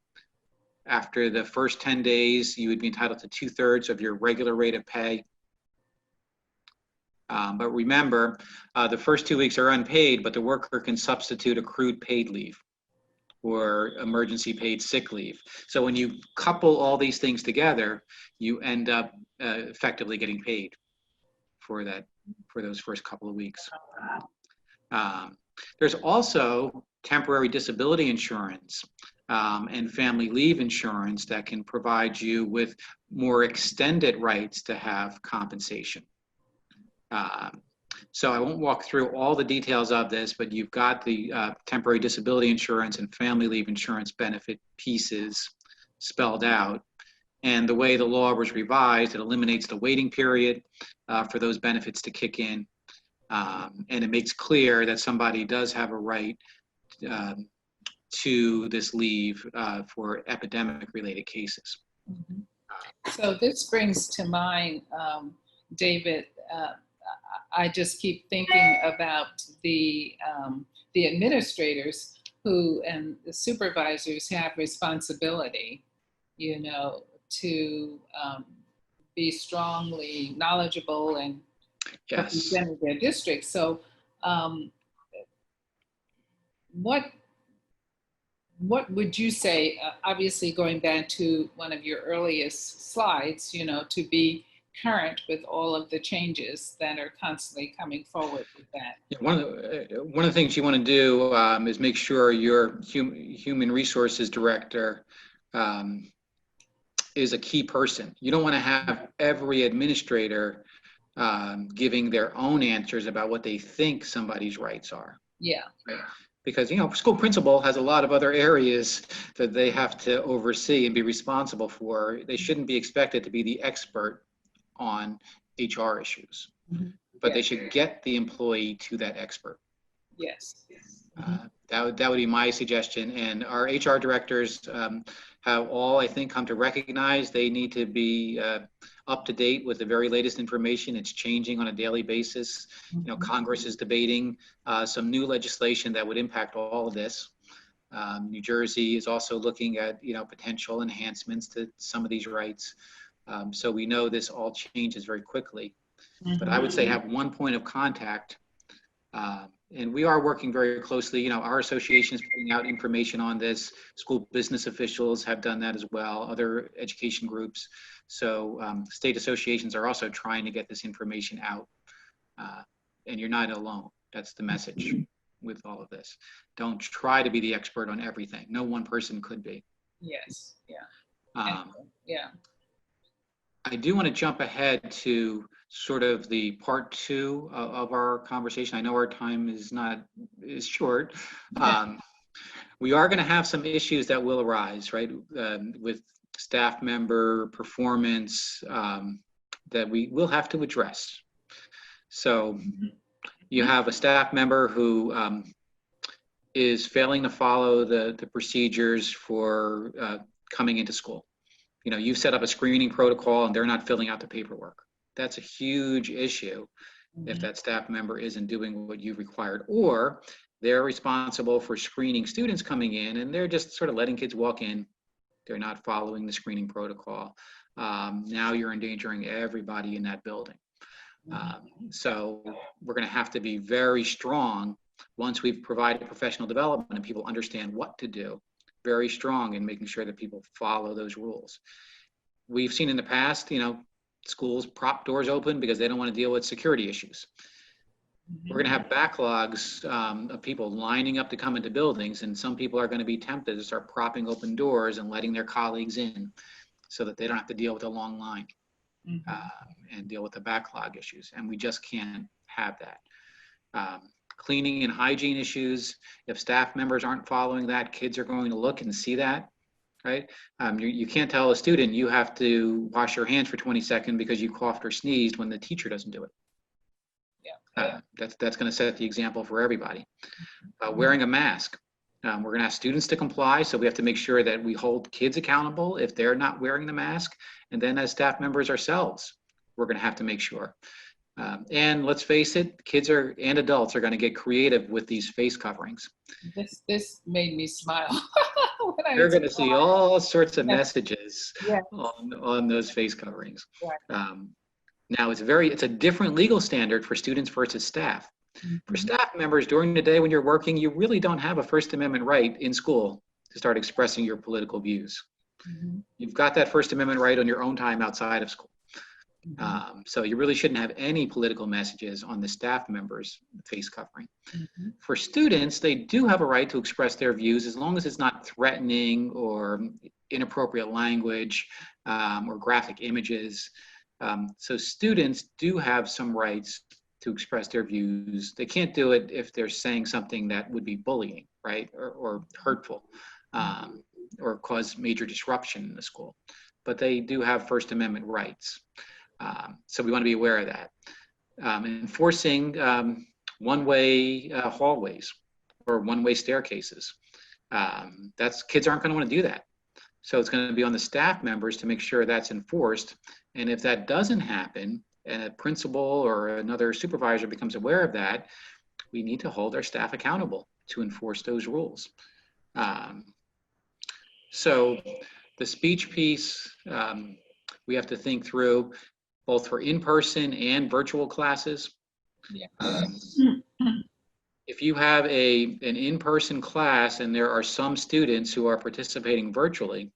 After the first 10 days, you would be entitled to 2/3 of your regular rate of pay. But remember, the first 2 weeks are unpaid, but the worker can substitute accrued paid leave or emergency paid sick leave. So when you couple all these things together, you end up effectively getting paid for those first couple of weeks. There's also temporary disability insurance and family leave insurance that can provide you with more extended rights to have compensation. So I won't walk through all the details of this, but you've got the temporary disability insurance and family leave insurance benefit pieces spelled out. And the way the law was revised, it eliminates the waiting period for those benefits to kick in. And it makes clear that somebody does have a right to this leave for epidemic-related cases. Mm-hmm. So this brings to mind, David, I just keep thinking about the administrators who and the supervisors have responsibility, you know, to be strongly knowledgeable and represent their district. So what would you say, obviously going back to one of your earliest slides, you know, to be current with all of the changes that are constantly coming forward with that? Yeah, one of the things you want to do is make sure your human resources director is a key person. You don't want to have every administrator giving their own answers about what they think somebody's rights are. Yeah. Right? Because, you know, school principal has a lot of other areas that they have to oversee and be responsible for. They shouldn't be expected to be the expert on HR issues, but they should get the employee to that expert. Yes. That would be my suggestion. And our HR directors have all, I think, come to recognize they need to be up to date with the very latest information. It's changing on a daily basis. You know, Congress is debating some new legislation that would impact all of this. New Jersey is also looking at, you know, potential enhancements to some of these rights. So we know this all changes very quickly. But I would say have one point of contact. And we are working very closely. You know, our association is putting out information on this. School business officials have done that as well, other education groups. So state associations are also trying to get this information out. And you're not alone. That's the message with all of this. Don't try to be the expert on everything. No one person could be. Yes. Yeah. Yeah. I do want to jump ahead to sort of the part 2 of our conversation. I know our time is short. We are going to have some issues that will arise, right, with staff member performance that we will have to address. So you have a staff member who is failing to follow the procedures for coming into school. You know, you've set up a screening protocol and they're not filling out the paperwork. That's a huge issue if that staff member isn't doing what you required, or they're responsible for screening students coming in and they're just sort of letting kids walk in. They're not following the screening protocol. Now you're endangering everybody in that building. So we're going to have to be very strong once we've provided professional development and people understand what to do. Very strong in making sure that people follow those rules. We've seen in the past, you know, schools prop doors open because they don't want to deal with security issues. We're going to have backlogs of people lining up to come into buildings, and some people are going to be tempted to start propping open doors and letting their colleagues in so that they don't have to deal with a long line and deal with the backlog issues. And we just can't have that. Cleaning and hygiene issues, if staff members aren't following that, kids are going to look and see that, right? You can't tell a student you have to wash your hands for 20 seconds because you coughed or sneezed when the teacher doesn't do it. That's going to set the example for everybody. Wearing a mask. We're going to ask students to comply, so we have to make sure that we hold kids accountable if they're not wearing the mask, and then as staff members ourselves, we're going to have to make sure. And let's face it, kids and adults are going to get creative with these face coverings. This made me smile. When I They're was going to see all sorts of Yes. messages Yes. on those face coverings. Right. Now it's a different legal standard for students versus staff. For staff members, during the day when you're working, you really don't have a First Amendment right in school to start expressing your political views. You've got that First Amendment right on your own time outside of school. So you really shouldn't have any political messages on the staff members' face covering. For students, they do have a right to express their views as long as it's not threatening or inappropriate language or graphic images. So students do have some rights to express their views. They can't do it if they're saying something that would be bullying, right, or hurtful, or cause major disruption in the school. But they do have First Amendment rights. So we want to be aware of that. Enforcing one-way hallways or one-way staircases. Kids aren't going to want to do that. So it's going to be on the staff members to make sure that's enforced. And if that doesn't happen, and a principal or another supervisor becomes aware of that, we need to hold our staff accountable to enforce those rules. So the speech piece, we have to think through both for in-person and virtual classes. If you have an in-person class and there are some students who are participating virtually,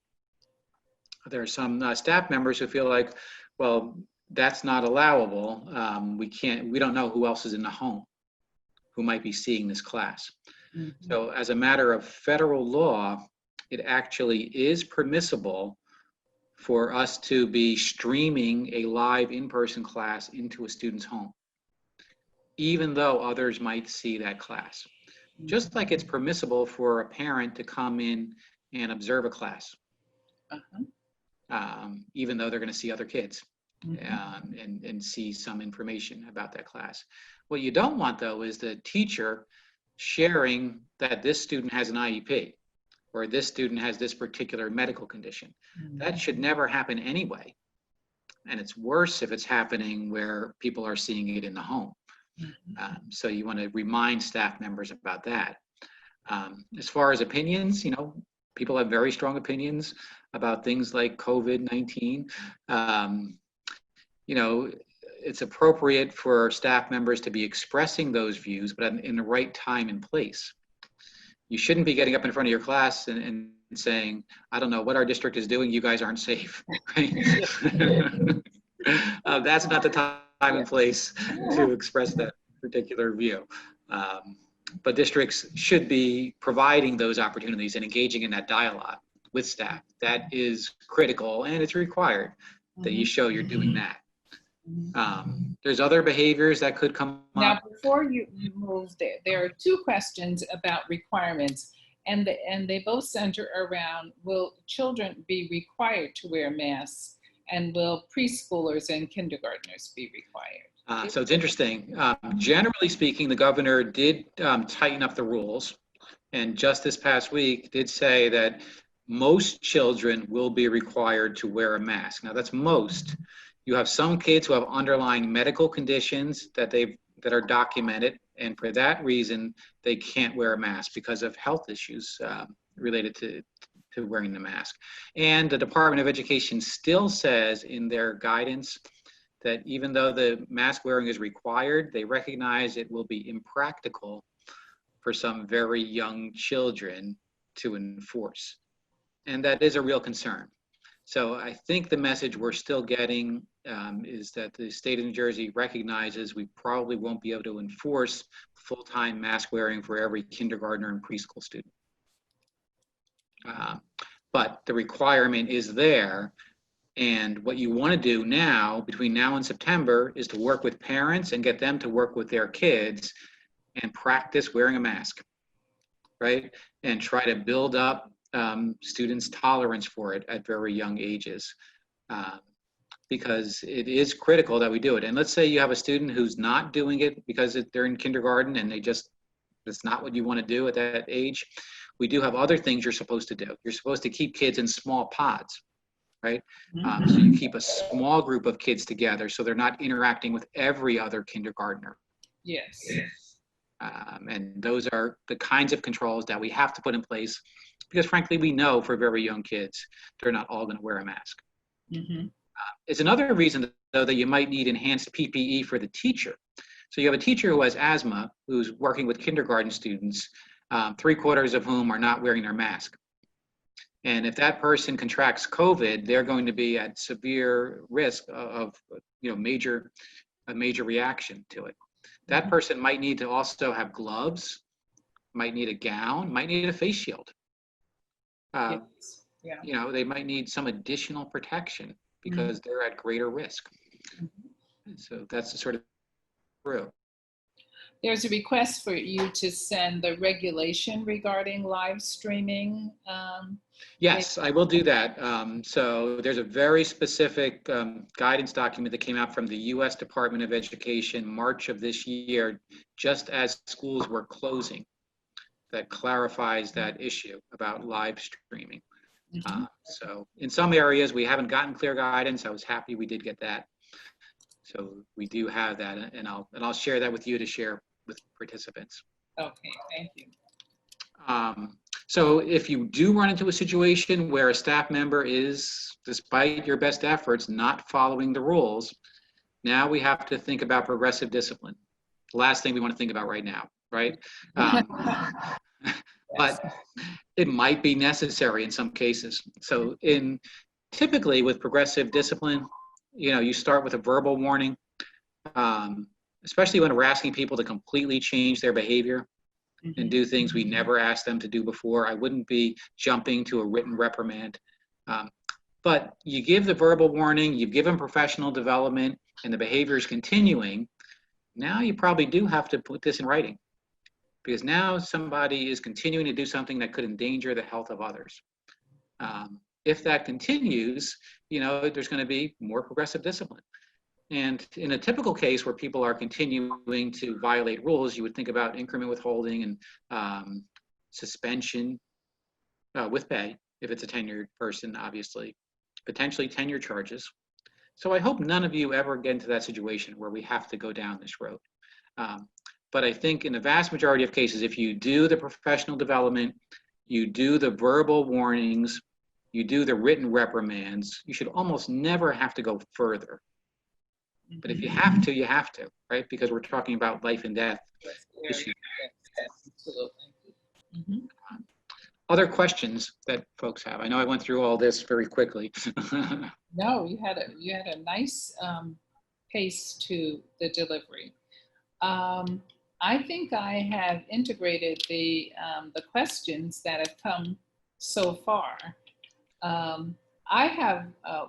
there are some staff members who feel like, well, that's not allowable. We don't know who else is in the home who might be seeing this class. So as a matter of federal law, it actually is permissible for us to be streaming a live in-person class into a student's home, even though others might see that class. Just like it's permissible for a parent to come in and observe a class, even though they're going to see other kids and see some information about that class. What you don't want, though, is the teacher sharing that this student has an IEP or this student has this particular medical condition. That should never happen anyway. And it's worse if it's happening where people are seeing it in the home. So you want to remind staff members about that. As far as opinions, people have very strong opinions about things like COVID-19. It's appropriate for staff members to be expressing those views, but in the right time and place. You shouldn't be getting up in front of your class and saying, I don't know what our district is doing, you guys aren't safe. Right? That's not the time and place to express that particular view. But districts should be providing those opportunities and engaging in that dialogue with staff. That is critical, and it's required that you show you're doing that. There's other behaviors that could come up. Now, before you move there are two questions about requirements, and they both center around, will children be required to wear masks, and will preschoolers and kindergartners be required? So it's interesting. Generally speaking, the governor did tighten up the rules, and just this past week did say that most children will be required to wear a mask. Now that's most. You have some kids who have underlying medical conditions that are documented, and for that reason, they can't wear a mask because of health issues related to wearing the mask. And the Department of Education still says in their guidance that even though the mask wearing is required, they recognize it will be impractical for some very young children to enforce. And that is a real concern. So I think the message we're still getting is that the state of New Jersey recognizes we probably won't be able to enforce full-time mask wearing for every kindergartner and preschool student. But the requirement is there. And what you want to do now, between now and September, is to work with parents and get them to work with their kids and practice wearing a mask, right? And try to build up students' tolerance for it at very young ages, because it is critical that we do it. And let's say you have a student who's not doing it because they're in kindergarten and it's not what you want to do at that age. We do have other things you're supposed to do. You're supposed to keep kids in small pods. right? So you keep a small group of kids together so they're not interacting with every other kindergartner. Yes. And those are the kinds of controls that we have to put in place because frankly, we know for very young kids, they're not all gonna wear a mask. It's another reason though that you might need enhanced PPE for the teacher. So you have a teacher who has asthma, who's working with kindergarten students, 3/4 of whom are not wearing their mask. And if that person contracts COVID, they're going to be at severe risk of a major reaction to it. That person might need to also have gloves, might need a gown, might need a face shield. Yes. Yeah. They might need some additional protection because they're at greater risk. So that's the sort of through. There's a request for you to send the regulation regarding live streaming. Yes, I will do that. So there's a very specific guidance document that came out from the U.S. Department of Education, March of this year, just as schools were closing, that clarifies that issue about live streaming. So in some areas, we haven't gotten clear guidance. I was happy we did get that. So we do have that, and I'll share that with you to share with participants. Okay, thank you. So if you do run into a situation where a staff member is, despite your best efforts, not following the rules, now we have to think about progressive discipline. The last thing we want to think about right now, right? But it might be necessary in some cases. So typically with progressive discipline, you start with a verbal warning, especially when we're asking people to completely change their behavior and do things we never asked them to do before. I wouldn't be jumping to a written reprimand. But you give the verbal warning, you give them professional development, and the behavior is continuing. Now you probably do have to put this in writing because now somebody is continuing to do something that could endanger the health of others. If that continues, there's going to be more progressive discipline. And in a typical case where people are continuing to violate rules, you would think about increment withholding and suspension with pay, if it's a tenured person, obviously, potentially tenure charges. So I hope none of you ever get into that situation where we have to go down this road. But I think in the vast majority of cases, if you do the professional development, you do the verbal warnings, you do the written reprimands, you should almost never have to go further. But if you have to, you have to, right? Because we're talking about life and death issues. Absolutely. Other questions that folks have? I know I went through all this very quickly. No, you had a nice pace to the delivery. I think I have integrated the questions that have come so far. I have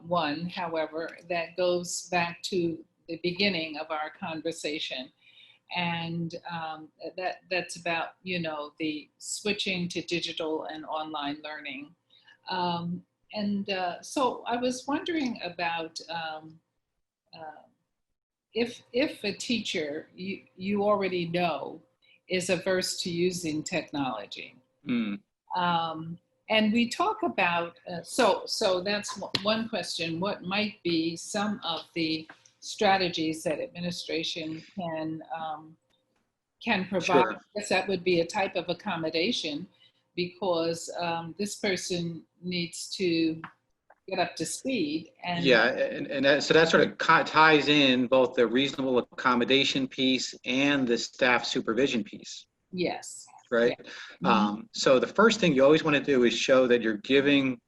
one, however, that goes back to the beginning of our conversation. And that's about, the switching to digital and online learning. So I was wondering about if a teacher you already know is averse to using technology. And we talk about, so that's one question, what might be some of the strategies that administration can provide? Sure. I guess that would be a type of accommodation because this person needs to get up to speed. And so that sort of ties in both the reasonable accommodation piece and the staff supervision piece. Yes. Right. Yeah. So the first thing you always want to do is show that you're giving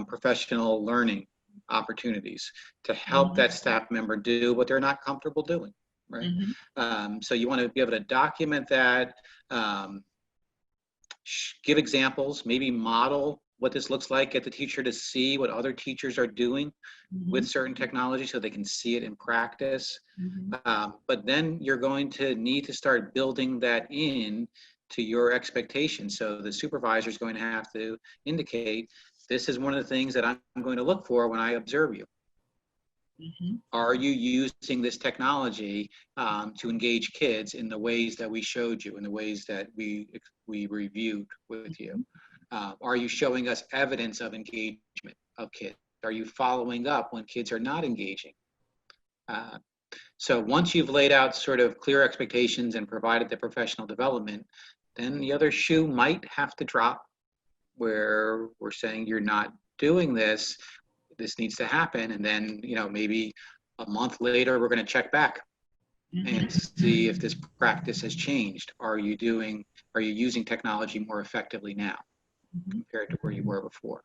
professional learning opportunities to help that staff member do what they're not comfortable doing. Right. So you want to be able to document that, give examples, maybe model what this looks like, get the teacher to see what other teachers are doing with certain technology so they can see it in practice. But then you're going to need to start building that in to your expectations. So the supervisor is going to have to indicate, this is one of the things that I'm going to look for when I observe you. Are you using this technology to engage kids in the ways that we showed you, in the ways that we reviewed with you? Are you showing us evidence of engagement of kids? Are you following up when kids are not engaging? So once you've laid out sort of clear expectations and provided the professional development, then the other shoe might have to drop, where we're saying you're not doing this, this needs to happen. And then, maybe a month later, we're going to check back and see if this practice has changed. Are you using technology more effectively now compared to where you were before?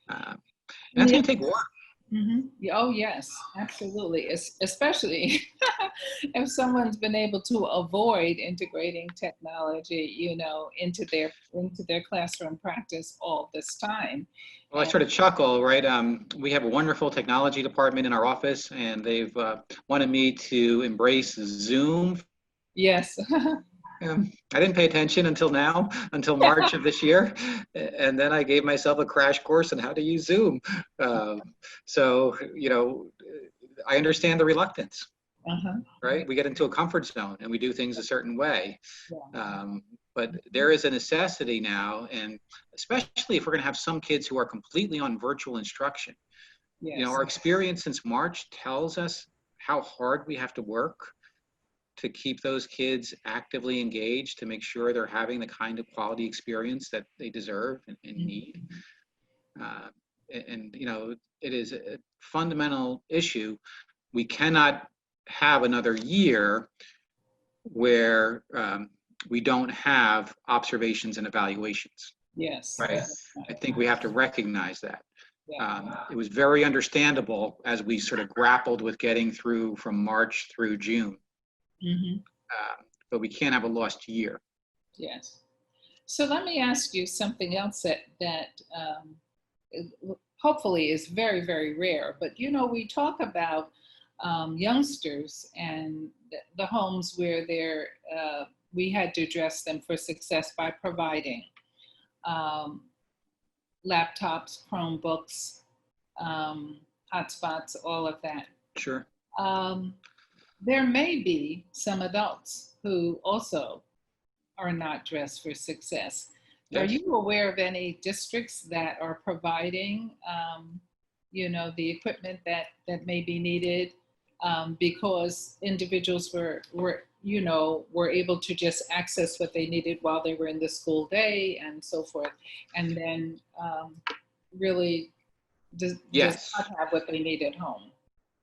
And that's going to take work. Oh, yes, absolutely. Especially if someone's been able to avoid integrating technology, into their classroom practice all this time. Well, I sort of chuckle, right? We have a wonderful technology department in our office, and they've wanted me to embrace Zoom. Yes. I didn't pay attention until March of this year. And then I gave myself a crash course on how to use Zoom. So, I understand the reluctance, right? We get into a comfort zone and we do things a certain way. But there is a necessity now, and especially if we're going to have some kids who are completely on virtual instruction. Yes. Our experience since March tells us how hard we have to work to keep those kids actively engaged, to make sure they're having the kind of quality experience that they deserve and need. It is a fundamental issue. We cannot have another year where we don't have observations and evaluations. Yes. Right. I think we have to recognize that. It was very understandable as we sort of grappled with getting through from March through June. But we can't have a lost year. Yes. So let me ask you something else that hopefully is very, very rare. But, we talk about youngsters and the homes where we had to address them for success by providing laptops, Chromebooks, hotspots, all of that. Sure. There may be some adults who also are not dressed for success. Yes. Are you aware of any districts that are providing, the equipment that may be needed because individuals were able to just access what they needed while they were in the school day and so forth, and then really does not have what they need at home?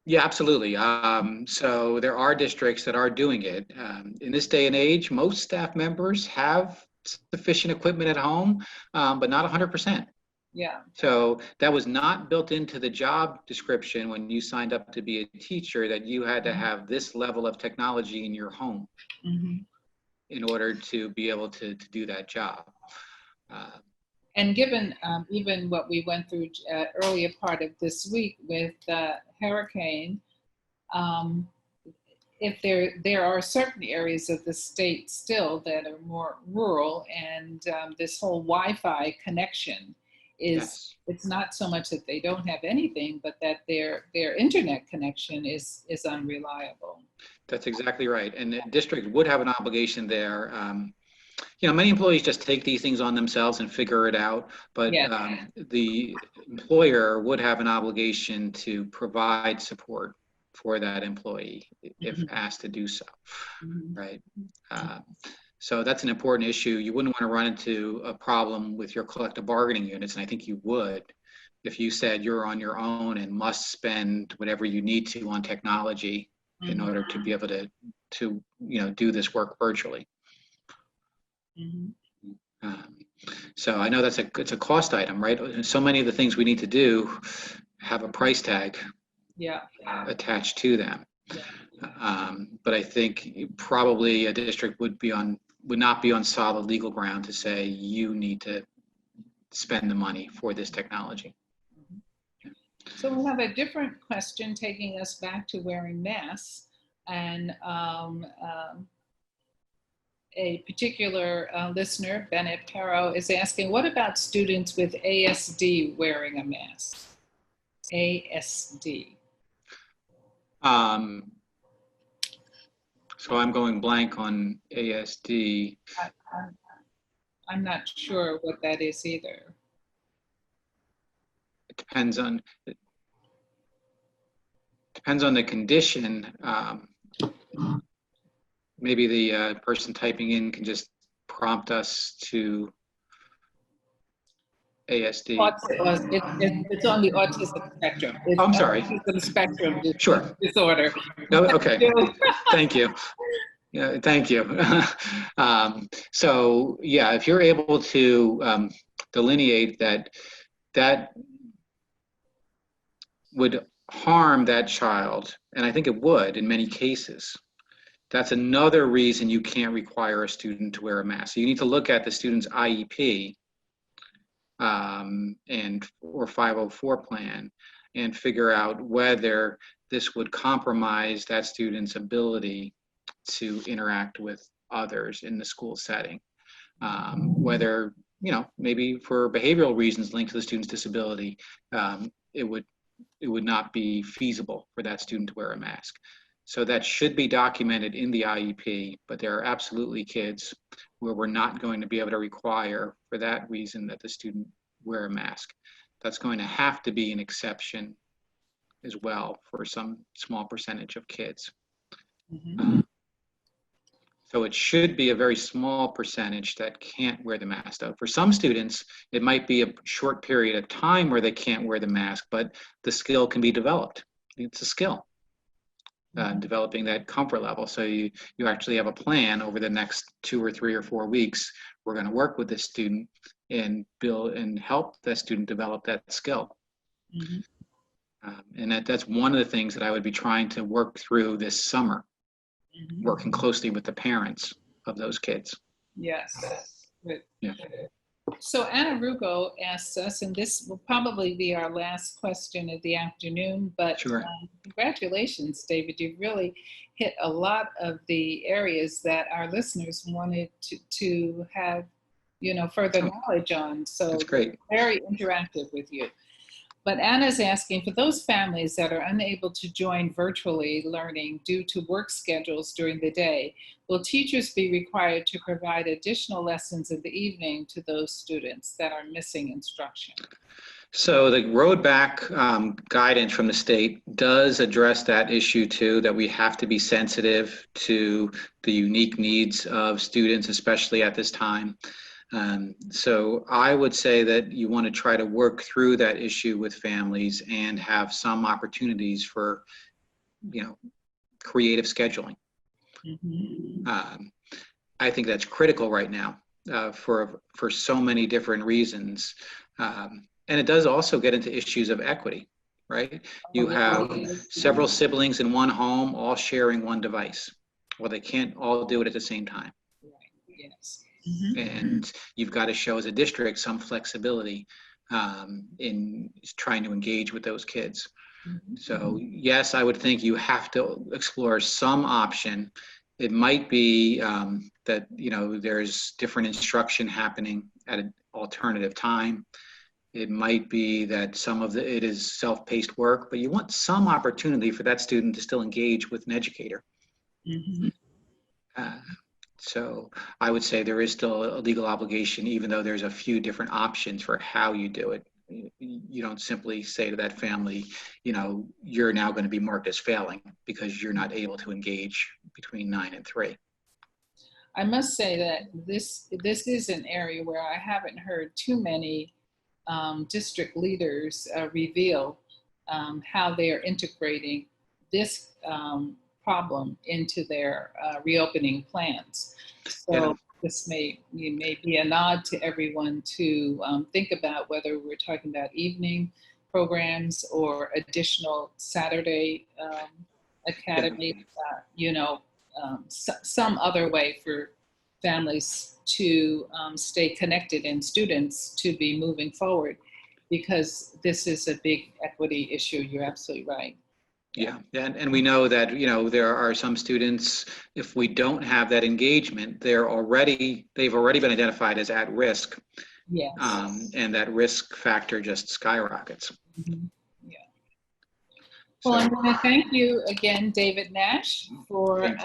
Yeah, absolutely. So there are districts that are doing it. In this day and age, most staff members have sufficient equipment at home, but not 100%. Yeah. So that was not built into the job description when you signed up to be a teacher, that you had to have this level of technology in your home in order to be able to do that job. And given even what we went through earlier part of this week with hurricane, if there are certain areas of the state still that are more rural, and this whole Wi-Fi connection is, it's not so much that they don't have anything, but that their internet connection is unreliable. That's exactly right. And the district would have an obligation there. Many employees just take these things on themselves and figure it out, but the employer would have an obligation to provide support for that employee if asked to do so, right? So that's an important issue. You wouldn't want to run into a problem with your collective bargaining units, and I think you would if you said you're on your own and must spend whatever you need to on technology in order to be able to do this work virtually. So I know it's a cost item, right? And so many of the things we need to do have a price tag attached to them. But I think probably a district would not be on solid legal ground to say you need to spend the money for this technology. So we have a different question taking us back to wearing masks, and a particular listener, Bennett Perro, is asking, what about students with ASD wearing a mask? ASD. So I'm going blank on ASD. I'm not sure what that is either. depends on the condition. Maybe the person typing in can just prompt us to ASD. It's on the autism spectrum. It's I'm sorry. autism spectrum Sure. disorder. No, okay. Thank you. Yeah, thank you. So yeah, if you're able to delineate that would harm that child, and I think it would in many cases, that's another reason you can't require a student to wear a mask. So you need to look at the student's IEP or 504 plan and figure out whether this would compromise that student's ability to interact with others in the school setting. Whether, maybe for behavioral reasons linked to the student's disability, it would not be feasible for that student to wear a mask. So that should be documented in the IEP, but there are absolutely kids where we're not going to be able to require, for that reason, that the student wear a mask. That's going to have to be an exception as well for some small percentage of kids. Mm-hmm. So it should be a very small percentage that can't wear the mask. For some students, it might be a short period of time where they can't wear the mask, but the skill can be developed. It's a skill. Developing that comfort level. So you actually have a plan over the next 2 or 3 or 4 weeks. We're going to work with this student and build and help that student develop that skill. Mm-hmm. And that's one of the things that I would be trying to work through this summer, mm-hmm. working closely with the parents of those kids. Yes. Good. Yeah. So Anna Rugo asks us, and this will probably be our last question of the afternoon, but sure. Congratulations, David. You've really hit a lot of the areas that our listeners wanted to have, further knowledge on. So that's great. Very interactive with you. But Anna's asking, for those families that are unable to join virtually learning due to work schedules during the day, will teachers be required to provide additional lessons in the evening to those students that are missing instruction? So the road back guidance from the state does address that issue too, that we have to be sensitive to the unique needs of students, especially at this time. So I would say that you want to try to work through that issue with families and have some opportunities for, creative scheduling. Mm-hmm. I think that's critical right now for so many different reasons. And it does also get into issues of equity, right? You have several siblings in one home all sharing one device. Well, they can't all do it at the same time. Yes. Mm-hmm. And you've got to show as a district some flexibility in trying to engage with those kids. Mm-hmm. So yes, I would think you have to explore some option. It might be that there's different instruction happening at an alternative time. It might be that some of it is self-paced work, but you want some opportunity for that student to still engage with an educator. Mm-hmm. So I would say there is still a legal obligation, even though there's a few different options for how you do it. You don't simply say to that family, you're now going to be marked as failing because you're not able to engage between 9 and 3. I must say that this is an area where I haven't heard too many district leaders reveal how they are integrating this problem into their reopening plans. So this may be a nod to everyone to think about whether we're talking about evening programs or additional Saturday academy, some other way for families to stay connected and students to be moving forward, because this is a big equity issue. You're absolutely right. Yeah, and we know that, there are some students, if we don't have that engagement, they've already been identified as at risk. Yes. And that risk factor just skyrockets. Mm-hmm. Yeah. Well, I'm going to thank you again, David Nash, for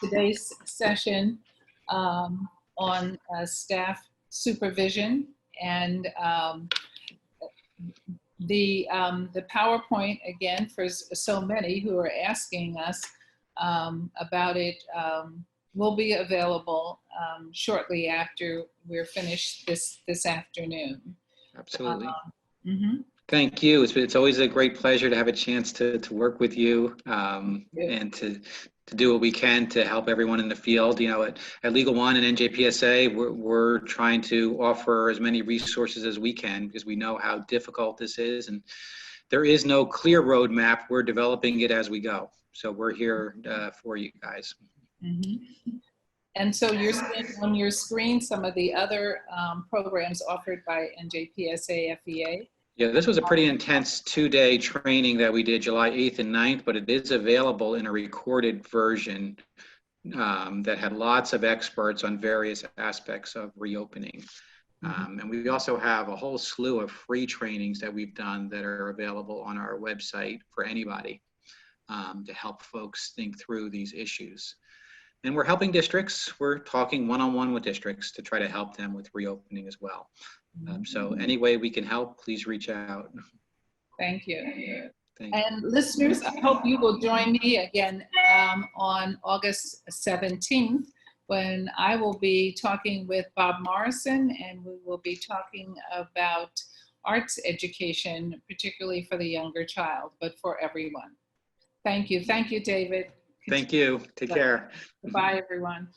today's session on staff supervision. And the PowerPoint, again, for so many who are asking us about it, will be available shortly after we're finished this afternoon. Absolutely. Mhm. Thank you. It's always a great pleasure to have a chance to work with you and to do what we can to help everyone in the field. You know, at Legal One and NJPSA, we're trying to offer as many resources as we can because we know how difficult this is, and there is no clear roadmap. We're developing it as we go. So we're here for you guys. Mm-hmm. And so you're seeing on your screen some of the other programs offered by NJPSA FEA. Yeah, this was a pretty intense 2-day training that we did July 8th and 9th, but it is available in a recorded version that had lots of experts on various aspects of reopening. And we also have a whole slew of free trainings that we've done that are available on our website for anybody to help folks think through these issues. And we're helping districts. We're talking one-on-one with districts to try to help them with reopening as well. So any way we can help, please reach out. Thank you. Thank you. And listeners, I hope you will join me again on August 17th when I will be talking with Bob Morrison, and we will be talking about arts education, particularly for the younger child, but for everyone. Thank you. Thank you, David. Thank you. Take care. Goodbye, everyone.